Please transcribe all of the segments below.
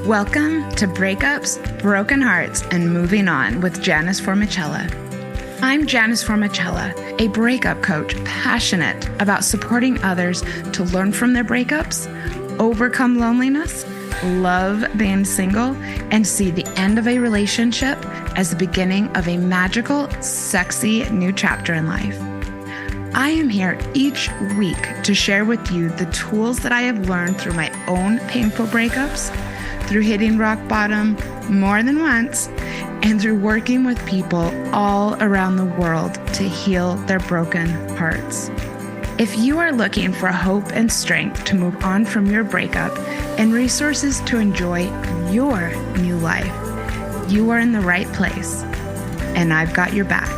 Welcome to Breakups, Broken Hearts, and Moving On with Janice Formicella. I'm Janice Formicella, a breakup coach passionate about supporting others to learn from their breakups, overcome loneliness, love being single, and see the end of a relationship as the beginning of a magical, sexy new chapter in life. I am here each week to share with you the tools that I have learned through my own painful breakups, through hitting rock bottom more than once, and through working with people all around the world to heal their broken hearts. If you are looking for hope and strength to move on from your breakup and resources to enjoy your new life, you are in the right place, and I've got your back.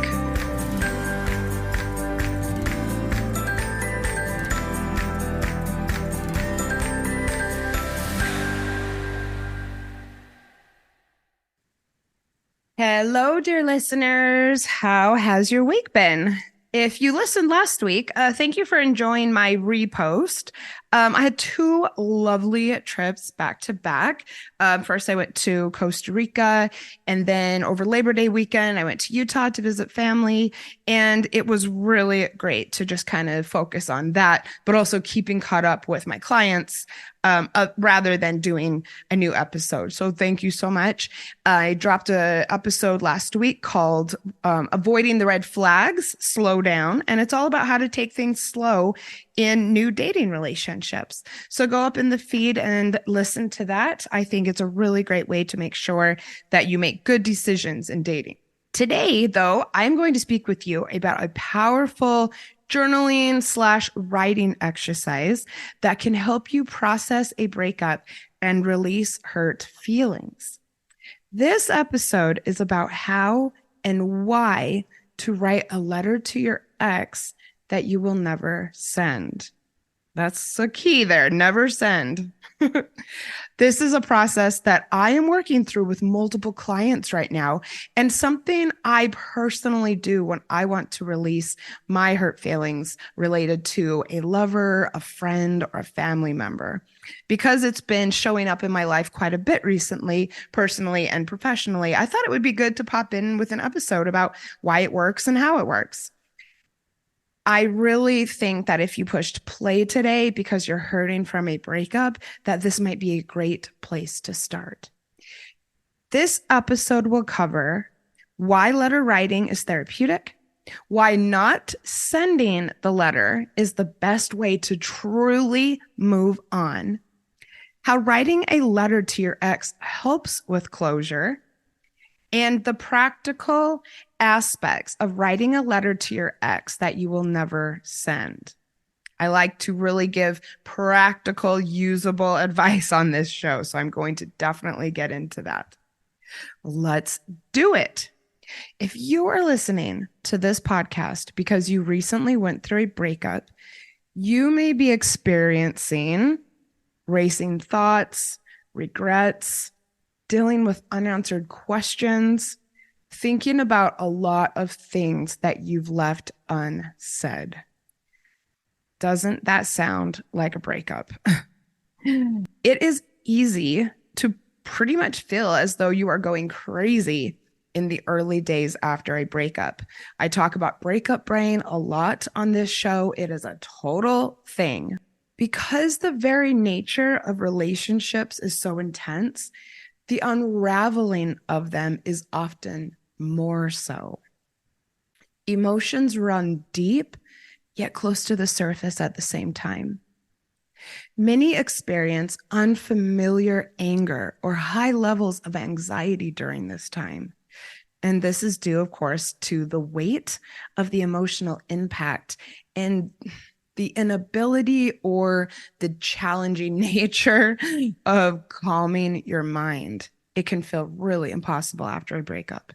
Hello, dear listeners. How has your week been? If you listened last week, thank you for enjoying my repost. I had two lovely trips back to back. First, I went to Costa Rica, and then over Labor Day weekend, I went to Utah to visit family. And it was really great to just kind of focus on that, but also keeping caught up with my clients rather than doing a new episode. So thank you so much. I dropped an episode last week called Avoiding the Red Flags, Slow Down. And it's all about how to take things slow in new dating relationships. So go up in the feed and listen to that. I think it's a really great way to make sure that you make good decisions in dating. Today, though, I'm going to speak with you about a powerful journaling/writing exercise that can help you process a breakup and release hurt feelings. This episode is about how and why to write a letter to your ex that you will never send. That's the key there. Never send. This is a process that I am working through with multiple clients right now, and something I personally do when I want to release my hurt feelings related to a lover, a friend, or a family member. Because it's been showing up in my life quite a bit recently, personally and professionally, I thought it would be good to pop in with an episode about why it works and how it works. I really think that if you pushed play today because you're hurting from a breakup, that this might be a great place to start. This episode will cover why letter writing is therapeutic, why not sending the letter is the best way to truly move on, how writing a letter to your ex helps with closure, and the practical aspects of writing a letter to your ex that you will never send. I like to really give practical, usable advice on this show, so I'm going to definitely get into that. Let's do it. If you are listening to this podcast because you recently went through a breakup, you may be experiencing racing thoughts, regrets, dealing with unanswered questions, thinking about a lot of things that you've left unsaid. Doesn't that sound like a breakup? It is easy to pretty much feel as though you are going crazy in the early days after a breakup. I talk about breakup brain a lot on this show. It is a total thing. Because the very nature of relationships is so intense, the unraveling of them is often more so. Emotions run deep, yet close to the surface at the same time. Many experience unfamiliar anger or high levels of anxiety during this time. And this is due, of course, to the weight of the emotional impact and the inability or the challenging nature of calming your mind. It can feel really impossible after a breakup.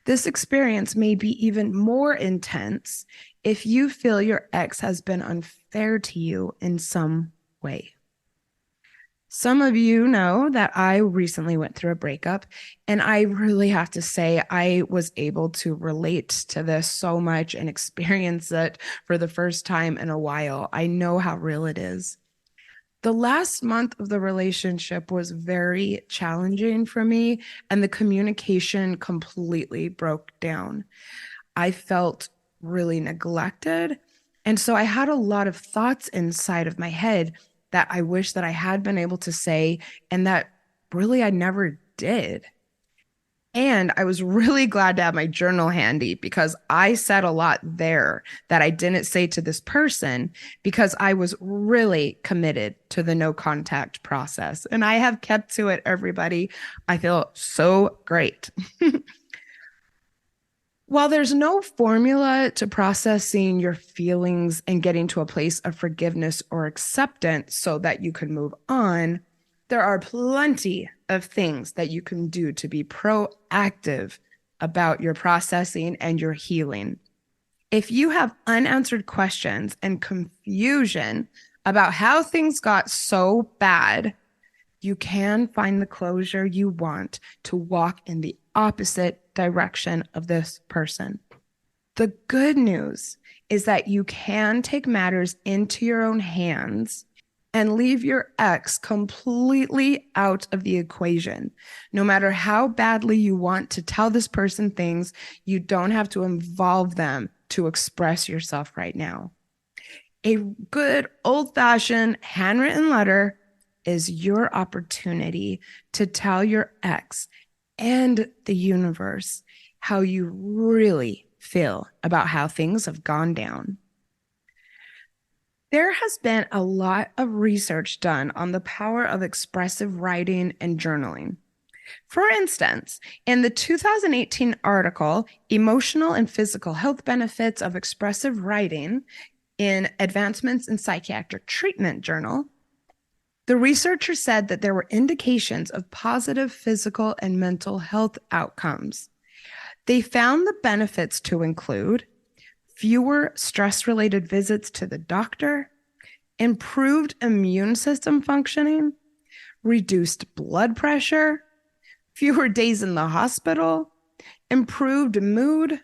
This experience may be even more intense if you feel your ex has been unfair to you in some way. Some of you know that I recently went through a breakup, and I really have to say I was able to relate to this so much and experience it for the first time in a while. I know how real it is. The last month of the relationship was very challenging for me, and the communication completely broke down. I felt really neglected. And so I had a lot of thoughts inside of my head that I wish that I had been able to say, and that really I never did. And I was really glad to have my journal handy because I said a lot there that I didn't say to this person because I was really committed to the no contact process. And I have kept to it, everybody. I feel so great. While there's no formula to processing your feelings and getting to a place of forgiveness or acceptance so that you can move on, there are plenty of things that you can do to be proactive about your processing and your healing. If you have unanswered questions and confusion about how things got so bad, you can find the closure you want to walk in the opposite direction of this person. The good news is that you can take matters into your own hands and leave your ex completely out of the equation. No matter how badly you want to tell this person things, you don't have to involve them to express yourself right now. A good old fashioned handwritten letter is your opportunity to tell your ex and the universe how you really feel about how things have gone down. There has been a lot of research done on the power of expressive writing and journaling. For instance, in the 2018 article, Emotional and Physical Health Benefits of Expressive Writing in Advancements in Psychiatric Treatment Journal, the researcher said that there were indications of positive physical and mental health outcomes. They found the benefits to include fewer stress-related visits to the doctor, improved immune system functioning, reduced blood pressure, fewer days in the hospital, improved mood,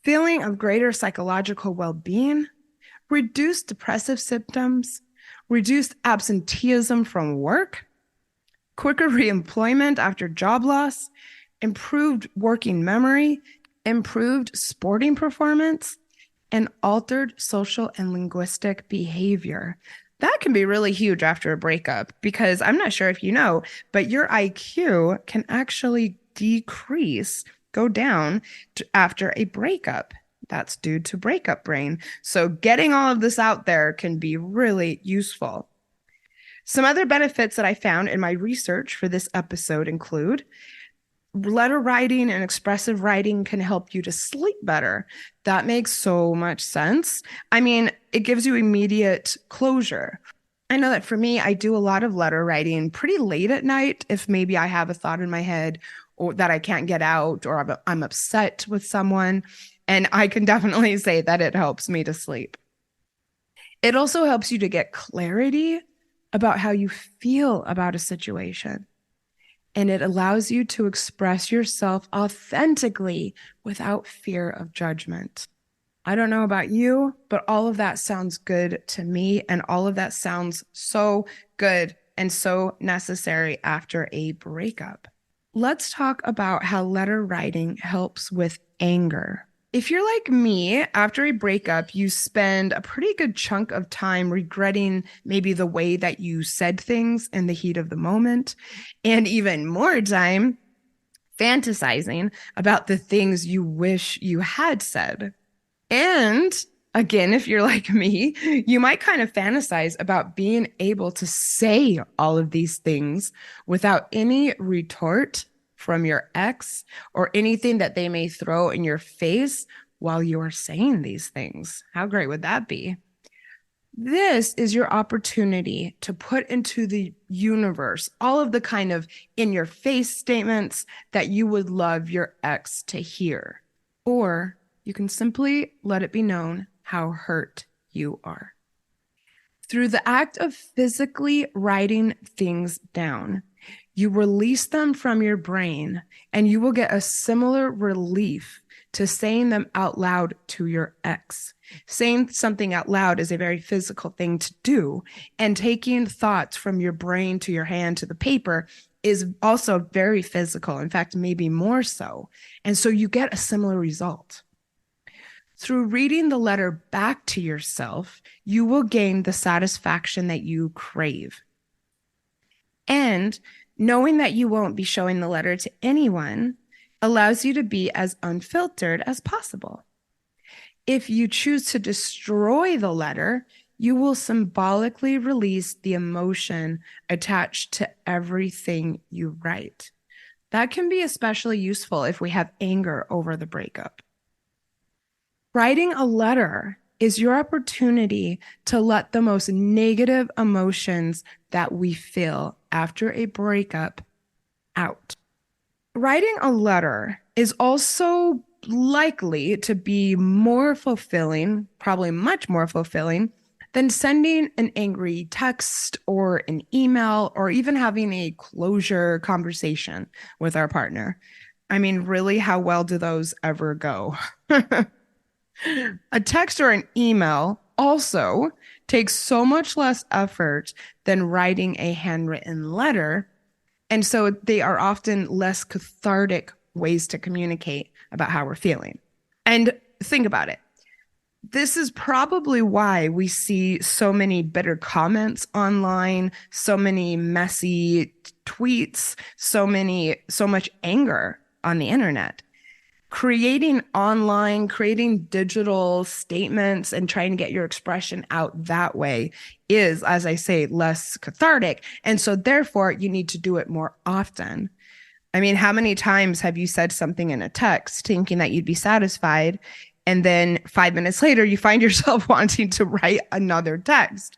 feeling of greater psychological well-being, reduced depressive symptoms, reduced absenteeism from work, quicker reemployment after job loss, improved working memory, improved sporting performance, and altered social and linguistic behavior. That can be really huge after a breakup because I'm not sure if you know, but your IQ can actually decrease, go down after a breakup. That's due to breakup brain. So getting all of this out there can be really useful. Some other benefits that I found in my research for this episode include letter writing and expressive writing can help you to sleep better. That makes so much sense. I mean, it gives you immediate closure. I know that for me, I do a lot of letter writing pretty late at night if maybe I have a thought in my head or that I can't get out or I'm upset with someone. And I can definitely say that it helps me to sleep. It also helps you to get clarity about how you feel about a situation. And it allows you to express yourself authentically without fear of judgment. I don't know about you, but all of that sounds good to me. And all of that sounds so good and so necessary after a breakup. Let's talk about how letter writing helps with anger. If you're like me, after a breakup, you spend a pretty good chunk of time regretting maybe the way that you said things in the heat of the moment, and even more time fantasizing about the things you wish you had said. And again, if you're like me, you might kind of fantasize about being able to say all of these things without any retort from your ex or anything that they may throw in your face while you're saying these things. How great would that be? This is your opportunity to put into the universe all of the kind of in your face statements that you would love your ex to hear. Or you can simply let it be known how hurt you are. Through the act of physically writing things down, you release them from your brain and you will get a similar relief to saying them out loud to your ex. Saying something out loud is a very physical thing to do, and taking thoughts from your brain to your hand to the paper is also very physical. In fact, maybe more so. And so you get a similar result. Through reading the letter back to yourself, you will gain the satisfaction that you crave. And knowing that you won't be showing the letter to anyone allows you to be as unfiltered as possible. If you choose to destroy the letter, you will symbolically release the emotion attached to everything you write. That can be especially useful if we have anger over the breakup. Writing a letter is your opportunity to let the most negative emotions that we feel after a breakup out. Writing a letter is also likely to be more fulfilling, probably much more fulfilling, than sending an angry text or an email or even having a closure conversation with our partner. I mean, really, how well do those ever go? A text or an email also takes so much less effort than writing a handwritten letter. And so they are often less cathartic ways to communicate about how we're feeling. And think about it. This is probably why we see so many bitter comments online, so many messy tweets, so much anger on the internet. Creating digital statements and trying to get your expression out that way is, as I say, less cathartic. And so therefore you need to do it more often. I mean, how many times have you said something in a text thinking that you'd be satisfied, and then 5 minutes later you find yourself wanting to write another text?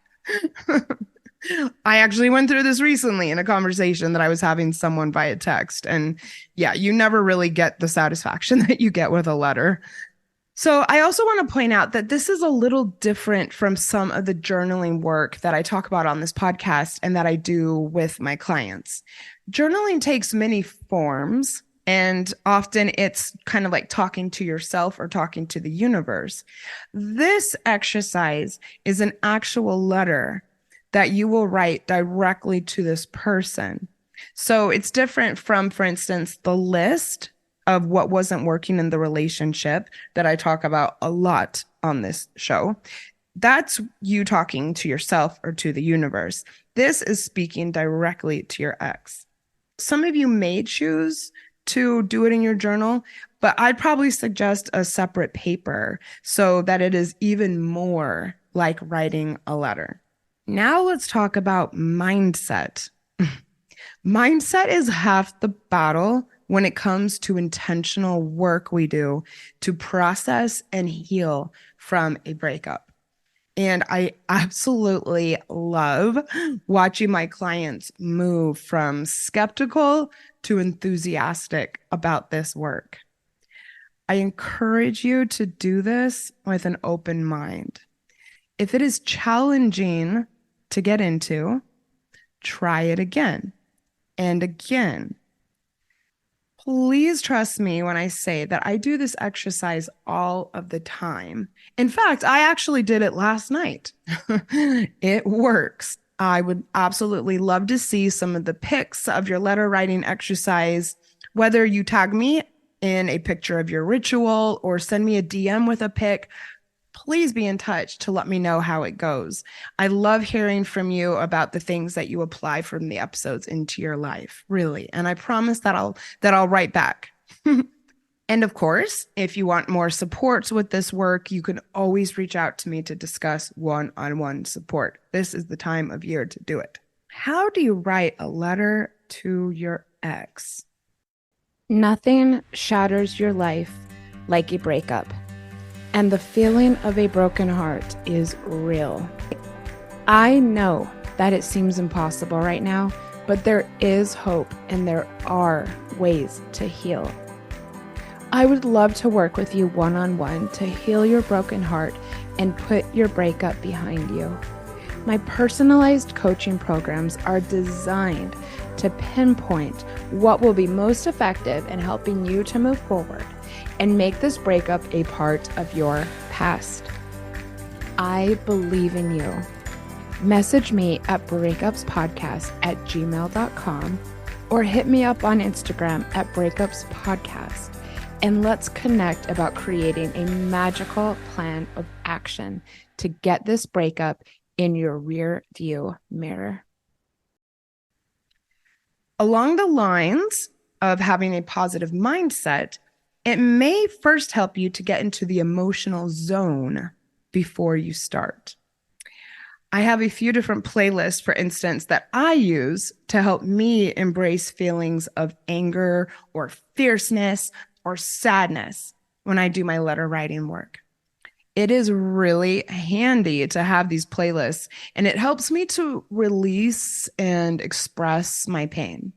I actually went through this recently in a conversation that I was having someone via text. And yeah, you never really get the satisfaction that you get with a letter. So I also want to point out that this is a little different from some of the journaling work that I talk about on this podcast and that I do with my clients. Journaling takes many forms, and often it's kind of like talking to yourself or talking to the universe. This exercise is an actual letter that you will write directly to this person. So it's different from, for instance, the list of what wasn't working in the relationship that I talk about a lot on this show. That's you talking to yourself or to the universe. This is speaking directly to your ex. Some of you may choose to do it in your journal, but I'd probably suggest a separate paper so that it is even more like writing a letter. Now let's talk about mindset. Mindset is half the battle when it comes to intentional work we do to process and heal from a breakup. And I absolutely love watching my clients move from skeptical to enthusiastic about this work. I encourage you to do this with an open mind. If it is challenging to get into, try it again and again. Please trust me when I say that I do this exercise all of the time. In fact, I actually did it last night. It works. I would absolutely love to see some of the pics of your letter writing exercise, whether you tag me in a picture of your ritual or send me a DM with a pic. Please be in touch to let me know how it goes. I love hearing from you about the things that you apply from the episodes into your life, really. And I promise that I'll write back. And of course, if you want more supports with this work, you can always reach out to me to discuss one-on-one support. This is the time of year to do it. How do you write a letter to your ex? Nothing shatters your life like a breakup. And the feeling of a broken heart is real. I know that it seems impossible right now, but there is hope and there are ways to heal. I would love to work with you one-on-one to heal your broken heart and put your breakup behind you. My personalized coaching programs are designed to pinpoint what will be most effective in helping you to move forward and make this breakup a part of your past. I believe in you. Message me at breakupspodcast@gmail.com or hit me up on Instagram at breakupspodcast, and let's connect about creating a magical plan of action to get this breakup in your rear view mirror. Along the lines of having a positive mindset, it may first help you to get into the emotional zone before you start. I have a few different playlists, for instance, that I use to help me embrace feelings of anger or fierceness or sadness when I do my letter writing work. It is really handy to have these playlists, and it helps me to release and express my pain.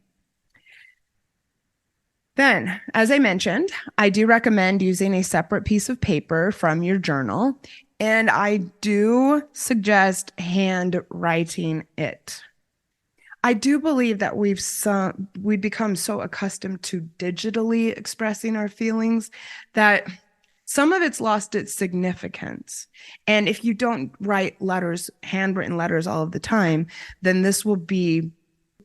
Then, as I mentioned, I do recommend using a separate piece of paper from your journal, and I do suggest handwriting it. I do believe that we've become so accustomed to digitally expressing our feelings that some of it's lost its significance. And if you don't write letters, handwritten letters all of the time, then this will be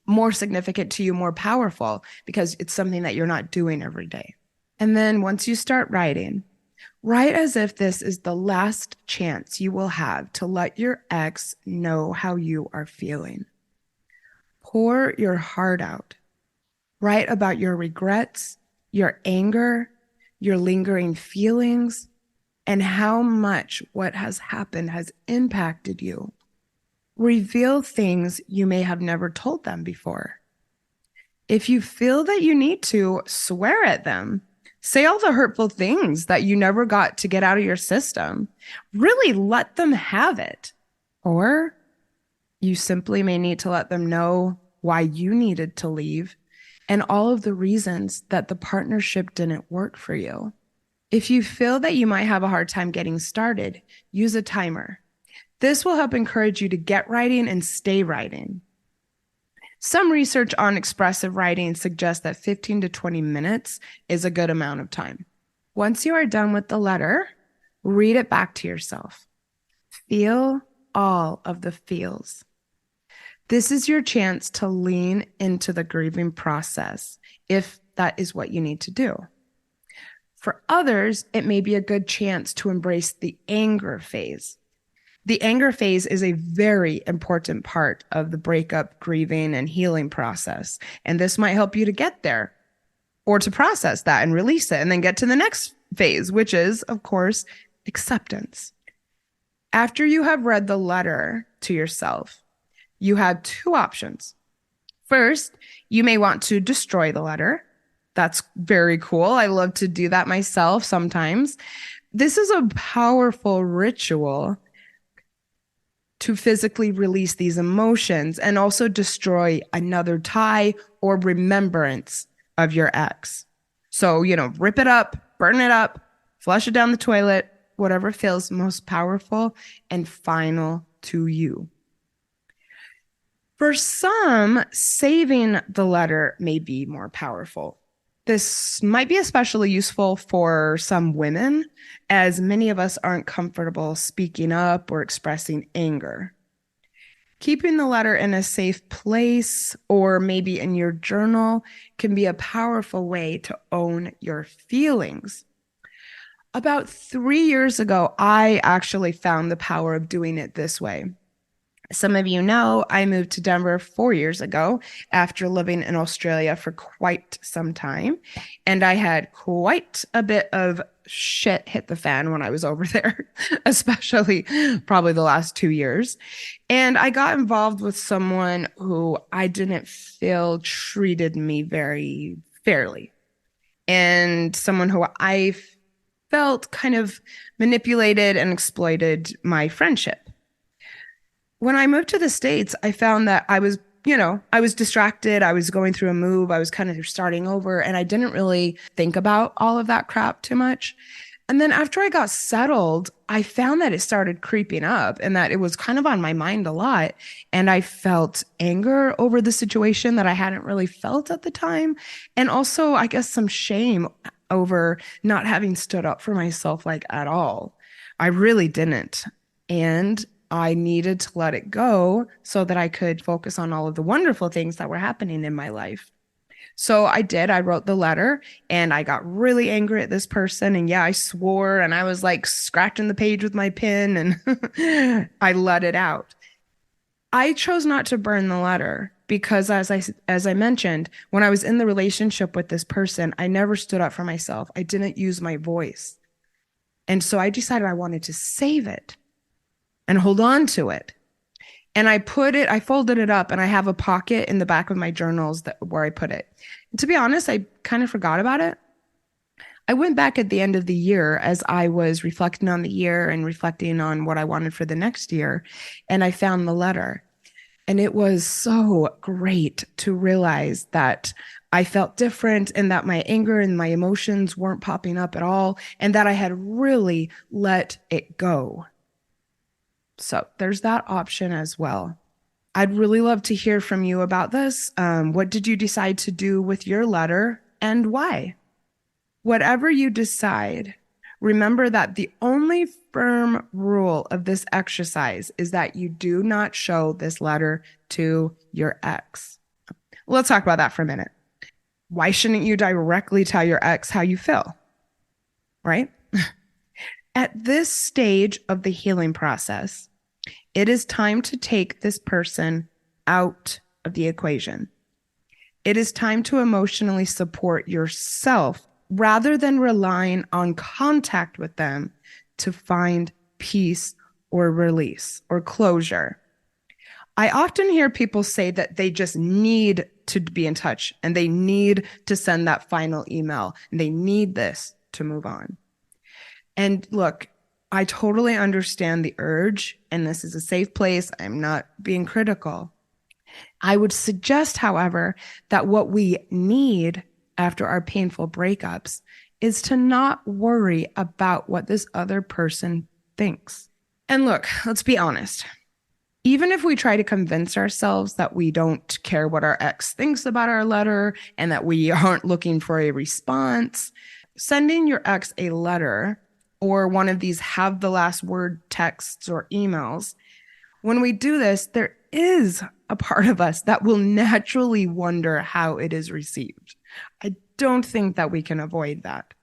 more significant to you, more powerful, because it's something that you're not doing every day. And then once you start writing, write as if this is the last chance you will have to let your ex know how you are feeling. Pour your heart out. Write about your regrets, your anger, your lingering feelings, and how much what has happened has impacted you. Reveal things you may have never told them before. If you feel that you need to, swear at them. Say all the hurtful things that you never got to get out of your system. Really let them have it. Or you simply may need to let them know why you needed to leave and all of the reasons that the partnership didn't work for you. If you feel that you might have a hard time getting started, use a timer. This will help encourage you to get writing and stay writing. Some research on expressive writing suggests that 15 to 20 minutes is a good amount of time. Once you are done with the letter, read it back to yourself. Feel all of the feels. This is your chance to lean into the grieving process, if that is what you need to do. For others, it may be a good chance to embrace the anger phase. The anger phase is a very important part of the breakup, grieving, and healing process. And this might help you to get there or to process that and release it and then get to the next phase, which is, of course, acceptance. After you have read the letter to yourself, you have two options. First, you may want to destroy the letter. That's very cool. I love to do that myself sometimes. This is a powerful ritual to physically release these emotions and also destroy another tie or remembrance of your ex. So, rip it up, burn it up, flush it down the toilet, whatever feels most powerful and final to you. For some, saving the letter may be more powerful. This might be especially useful for some women, as many of us aren't comfortable speaking up or expressing anger. Keeping the letter in a safe place or maybe in your journal can be a powerful way to own your feelings. About 3 years ago, I actually found the power of doing it this way. Some of you know I moved to Denver 4 years ago after living in Australia for quite some time. And I had quite a bit of shit hit the fan when I was over there, especially probably the last 2 years. And I got involved with someone who I didn't feel treated me very fairly. And someone who I felt kind of manipulated and exploited my friendship. When I moved to the States, I found that I was distracted. I was going through a move. I was kind of starting over, and I didn't really think about all of that crap too much. And then after I got settled, I found that it started creeping up and that it was kind of on my mind a lot. And I felt anger over the situation that I hadn't really felt at the time. And also, I guess, some shame over not having stood up for myself like at all. I really didn't. And I needed to let it go so that I could focus on all of the wonderful things that were happening in my life. So I did. I wrote the letter and I got really angry at this person. And yeah, I swore and I was like scratching the page with my pen and I let it out. I chose not to burn the letter because as I mentioned, when I was in the relationship with this person, I never stood up for myself. I didn't use my voice. And so I decided I wanted to save it and hold on to it. And I folded it up and I have a pocket in the back of my journals where I put it. And to be honest, I kind of forgot about it. I went back at the end of the year as I was reflecting on the year and reflecting on what I wanted for the next year. And I found the letter. And it was so great to realize that I felt different and that my anger and my emotions weren't popping up at all, and that I had really let it go. So there's that option as well. I'd really love to hear from you about this. What did you decide to do with your letter and why? Whatever you decide, remember that the only firm rule of this exercise is that you do not show this letter to your ex. Let's talk about that for a minute. Why shouldn't you directly tell your ex how you feel? Right? At this stage of the healing process, it is time to take this person out of the equation. It is time to emotionally support yourself rather than relying on contact with them to find peace or release or closure. I often hear people say that they just need to be in touch and they need to send that final email and they need this to move on. And look, I totally understand the urge, and this is a safe place. I'm not being critical. I would suggest, however, that what we need after our painful breakups is to not worry about what this other person thinks. And look, let's be honest. Even if we try to convince ourselves that we don't care what our ex thinks about our letter and that we aren't looking for a response, sending your ex a letter or one of these have the last word texts or emails, when we do this, there is a part of us that will naturally wonder how it is received. I don't think that we can avoid that.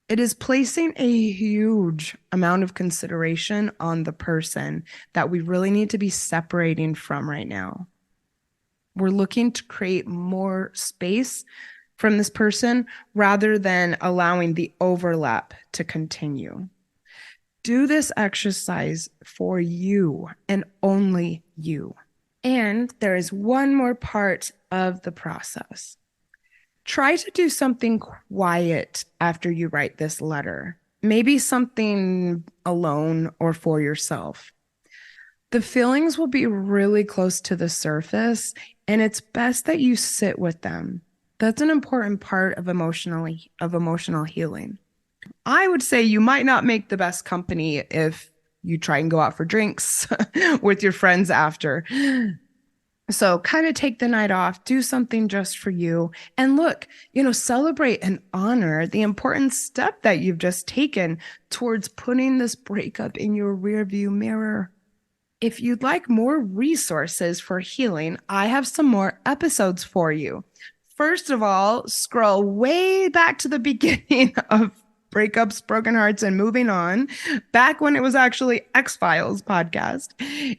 It is placing a huge amount of consideration on the person that we really need to be separating from right now. We're looking to create more space from this person rather than allowing the overlap to continue. Do this exercise for you and only you. And there is one more part of the process. Try to do something quiet after you write this letter. Maybe something alone or for yourself. The feelings will be really close to the surface, and it's best that you sit with them. That's an important part of emotional healing. I would say you might not make the best company if you try and go out for drinks with your friends after. So kind of take the night off, do something just for you. And look, celebrate and honor the important step that you've just taken towards putting this breakup in your rearview mirror. If you'd like more resources for healing, I have some more episodes for you. First of all, scroll way back to the beginning of Breakups, Broken Hearts, and Moving On, back when it was actually X-Files podcast,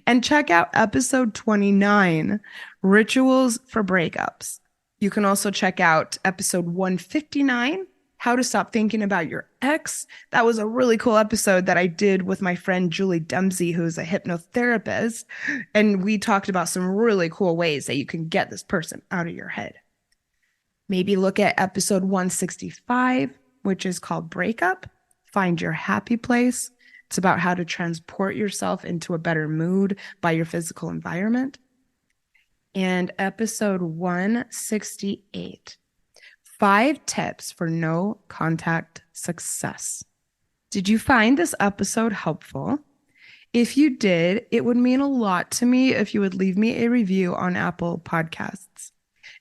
and check out episode 29, Rituals for Breakups. You can also check out episode 159, How to Stop Thinking About Your Ex. That was a really cool episode that I did with my friend Julie Dempsey, who's a hypnotherapist, and we talked about some really cool ways that you can get this person out of your head. Maybe look at episode 165, which is called Breakup, Find Your Happy Place. It's about how to transport yourself into a better mood by your physical environment. And episode 168, 5 tips for no contact success. Did you find this episode helpful? If you did, it would mean a lot to me if you would leave me a review on Apple Podcasts.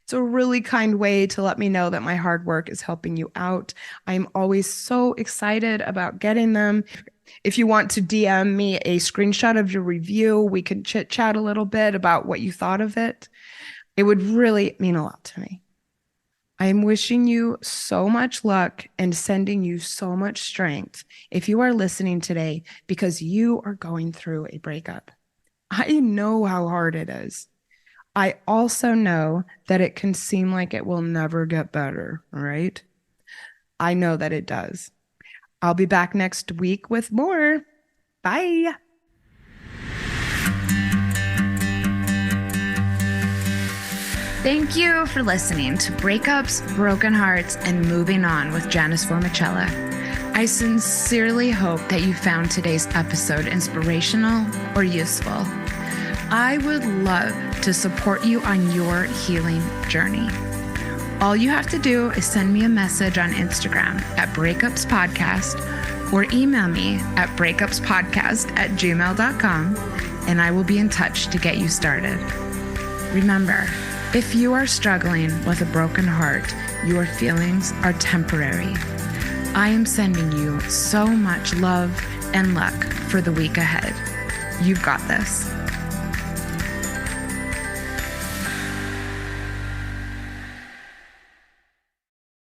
It's a really kind way to let me know that my hard work is helping you out. I'm always so excited about getting them. If you want to DM me a screenshot of your review, we could chit chat a little bit about what you thought of it. It would really mean a lot to me. I am wishing you so much luck and sending you so much strength if you are listening today because you are going through a breakup. I know how hard it is. I also know that it can seem like it will never get better, right? I know that it does. I'll be back next week with more. Bye. Thank you for listening to Breakups, Broken Hearts, and Moving On with Janice Formicella. I sincerely hope that you found today's episode inspirational or useful. I would love to support you on your healing journey. All you have to do is send me a message on Instagram at Breakups Podcast or email me at breakupspodcast@gmail.com, and I will be in touch to get you started. Remember, if you are struggling with a broken heart, your feelings are temporary. I am sending you so much love and luck for the week ahead. You've got this.